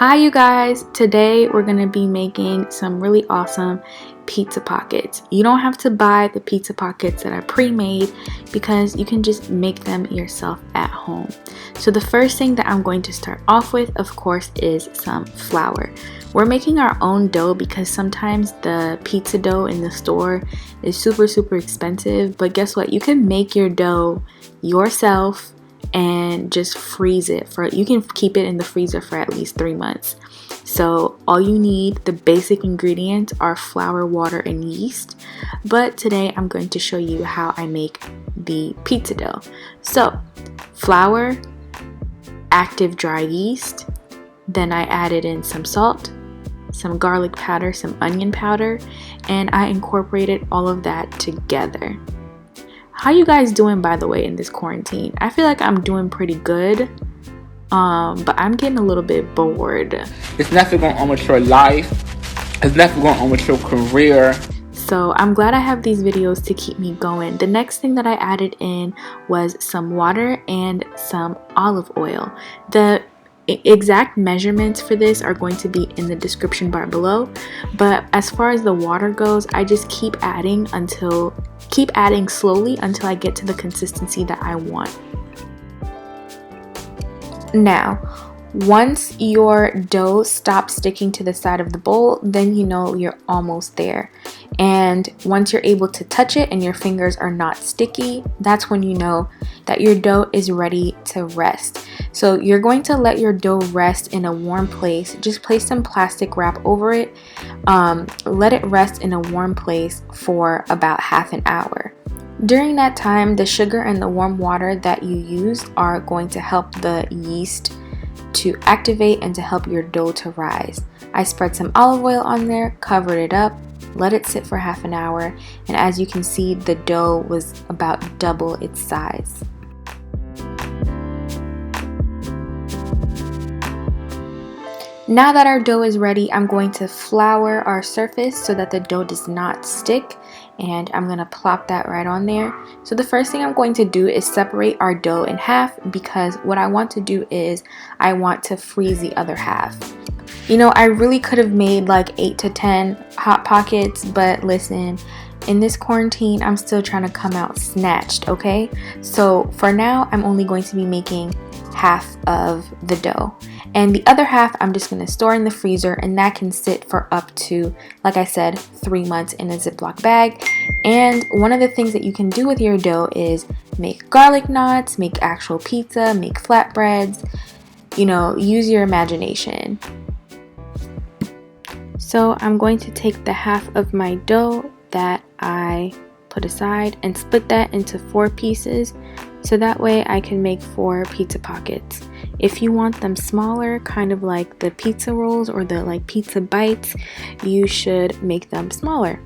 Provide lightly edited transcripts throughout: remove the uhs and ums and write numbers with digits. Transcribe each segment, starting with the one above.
Hi you guys, today we're going to be making some really awesome pizza pockets. You don't have to buy the pizza pockets that are pre-made because you can just make them yourself at home. So the first thing that I'm going to start off with, of course, is some flour. We're making our own dough because sometimes the pizza dough in the store is super expensive, but guess what? You can make your dough yourself and just freeze it you can keep it in the freezer for at least 3 months. So all you need, the basic ingredients are flour, water, and yeast. But today I'm going to show you how I make the pizza dough. So flour, active dry yeast, then I added in some salt, some garlic powder, some onion powder, and I incorporated all of that together. How you guys doing, by the way, in this quarantine? I feel like I'm doing pretty good, but I'm getting a little bit bored. It's never going to almost your life. It's never going to almost your career. So I'm glad I have these videos to keep me going. The next thing that I added in was some water and some olive oil. The exact measurements for this are going to be in the description bar below, but as far as the water goes, I just keep adding slowly until I get to the consistency that I want. Now, once your dough stops sticking to the side of the bowl, then you know you're almost there. And once you're able to touch it and your fingers are not sticky, that's when you know that your dough is ready to rest. So you're going to let your dough rest in a warm place. Just place some plastic wrap over it. Let it rest in a warm place for about half an hour. During that time, the sugar and the warm water that you used are going to help the yeast to activate and to help your dough to rise. I spread some olive oil on there, covered it up, let it sit for half an hour, and as you can see, the dough was about double its size. Now that our dough is ready, I'm going to flour our surface so that the dough does not stick, and I'm going to plop that right on there. So the first thing I'm going to do is separate our dough in half, because what I want to do is I want to freeze the other half. You know, I really could have made like 8 to 10 hot pockets, but listen, in this quarantine, I'm still trying to come out snatched, okay? So for now, I'm only going to be making half of the dough, and the other half I'm just going to store in the freezer, and that can sit for up to, like I said, 3 months in a Ziploc bag. And one of the things that you can do with your dough is make garlic knots, make actual pizza, make flatbreads, you know, use your imagination. So I'm going to take the half of my dough that I put aside and split that into 4 pieces, so that way I can make 4 pizza pockets. If you want them smaller, kind of like the pizza rolls or the like pizza bites, you should make them smaller.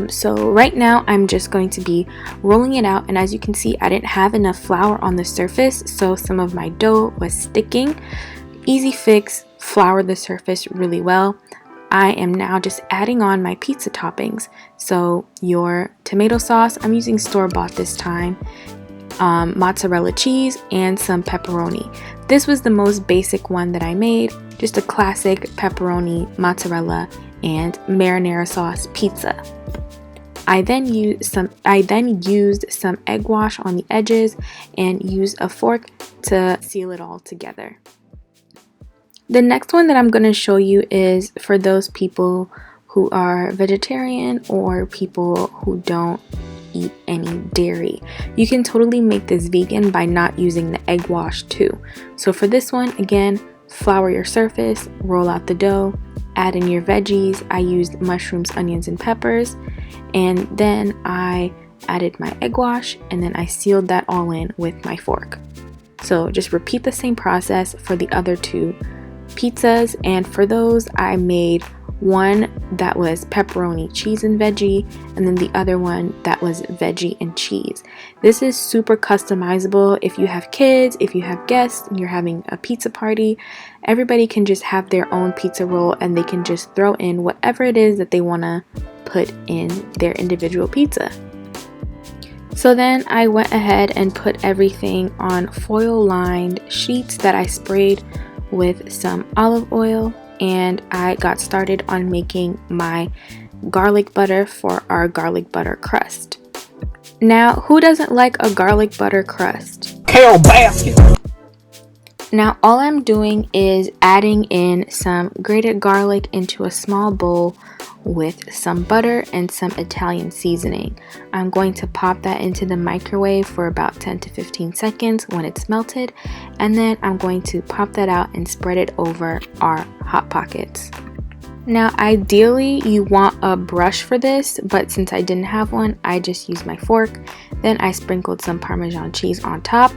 So right now I'm just going to be rolling it out, and as you can see, I didn't have enough flour on the surface, so some of my dough was sticking. Easy fix, flour the surface really well. I am now just adding on my pizza toppings. So your tomato sauce, I'm using store-bought this time, mozzarella cheese, and some pepperoni. This was the most basic one that I made, just a classic pepperoni, mozzarella, and marinara sauce pizza. I then used some egg wash on the edges and used a fork to seal it all together. The next one that I'm going to show you is for those people who are vegetarian or people who don't eat any dairy. You can totally make this vegan by not using the egg wash too. So for this one, again, flour your surface, roll out the dough, add in your veggies. I used mushrooms, onions, and peppers, and then I added my egg wash, and then I sealed that all in with my fork. So just repeat the same process for the other 2 pizzas, and for those I made one that was pepperoni, cheese, and veggie, and then the other one that was veggie and cheese. This is super customizable. If you have kids, if you have guests, and you're having a pizza party, everybody can just have their own pizza roll, and they can just throw in whatever it is that they want to put in their individual pizza. So then I went ahead and put everything on foil lined sheets that I sprayed with some olive oil, and I got started on making my garlic butter for our garlic butter crust. Now, who doesn't like a garlic butter crust? Kale basket! Now, all I'm doing is adding in some grated garlic into a small bowl with some butter and some Italian seasoning. I'm going to pop that into the microwave for about 10 to 15 seconds when it's melted, and then I'm going to pop that out and spread it over our Hot Pockets. Now, ideally you want a brush for this, but since I didn't have one, I just used my fork. Then I sprinkled some Parmesan cheese on top,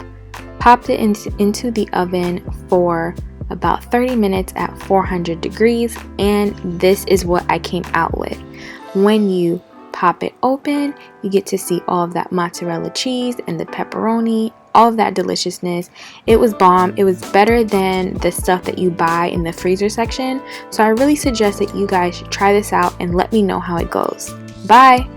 popped it into the oven for about 30 minutes at 400 degrees, and this is what I came out with. When you pop it open, you get to see all of that mozzarella cheese and the pepperoni, all of that deliciousness. It was bomb. It was better than the stuff that you buy in the freezer section. So I really suggest that you guys try this out and let me know how it goes. Bye!